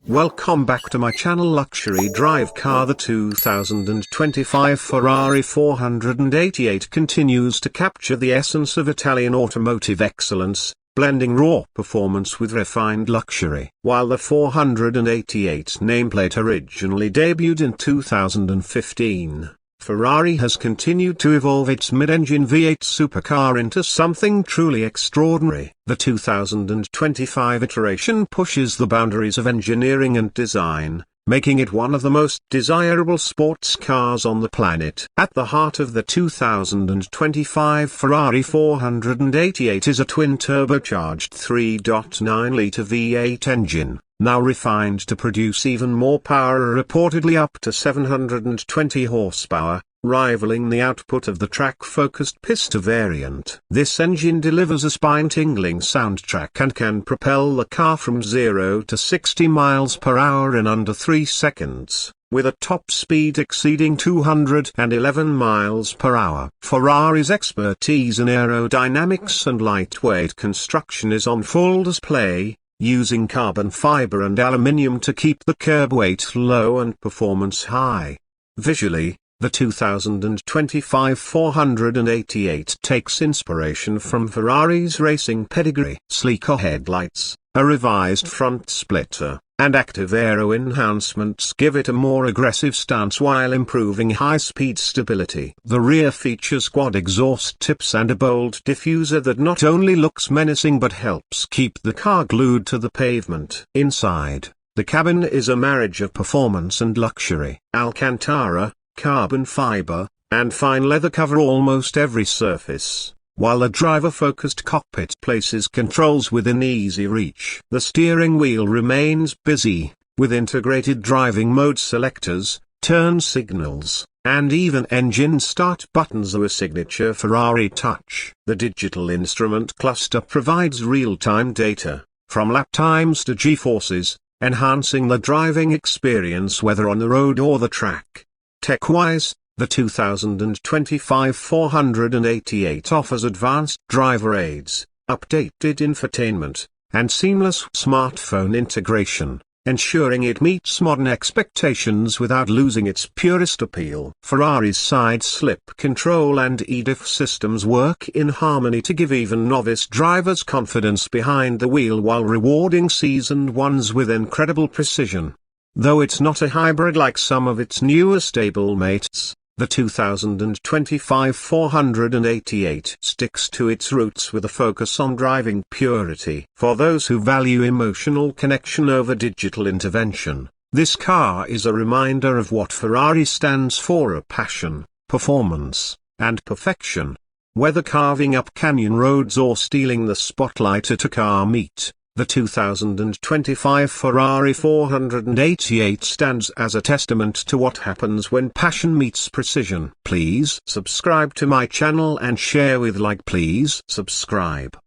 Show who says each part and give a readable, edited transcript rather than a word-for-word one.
Speaker 1: Welcome back to my channel. Luxury drive car. The 2025 Ferrari 488 continues to capture the essence of Italian automotive excellence, blending raw performance with refined luxury. While the 488 nameplate originally debuted in 2015, Ferrari has continued to evolve its mid-engine V8 supercar into something truly extraordinary. The 2025 iteration pushes the boundaries of engineering and design, making it one of the most desirable sports cars on the planet. At the heart of the 2025 Ferrari 488 is a twin-turbocharged 3.9-litre V8 engine, now refined to produce even more power, reportedly up to 720 horsepower, rivaling the output of the track-focused pista variant. This engine delivers a spine-tingling soundtrack and can propel the car from 0 to 60 miles per hour in under 3 seconds, with a top speed exceeding 211 miles per hour. Ferrari's expertise in aerodynamics and lightweight construction is on full display, using carbon fiber and aluminium to keep the curb weight low and performance high. Visually, the 2025 488 takes inspiration from Ferrari's racing pedigree. Sleeker headlights, a revised front splitter, and active aero enhancements give it a more aggressive stance while improving high-speed stability. The rear features quad exhaust tips and a bold diffuser that not only looks menacing but helps keep the car glued to the pavement. Inside, the cabin is a marriage of performance and luxury. Alcantara, carbon fiber, and fine leather cover almost every surface, while the driver-focused cockpit places controls within easy reach. The steering wheel remains busy, with integrated driving mode selectors, turn signals, and even engine start buttons, a signature Ferrari touch. The digital instrument cluster provides real-time data, from lap times to G-forces, enhancing the driving experience whether on the road or the track. Tech-wise, the 2025 488 offers advanced driver aids, updated infotainment, and seamless smartphone integration, ensuring it meets modern expectations without losing its purest appeal. Ferrari's side-slip control and EDIF systems work in harmony to give even novice drivers confidence behind the wheel while rewarding seasoned ones with incredible precision. Though it's not a hybrid like some of its newer stablemates, the 2025 488 sticks to its roots with a focus on driving purity. For those who value emotional connection over digital intervention, this car is a reminder of what Ferrari stands for: a passion, performance, and perfection. Whether carving up canyon roads or stealing the spotlight at a car meet, the 2025 Ferrari 488 stands as a testament to what happens when passion meets precision. Please subscribe to my channel and share with like. Please subscribe.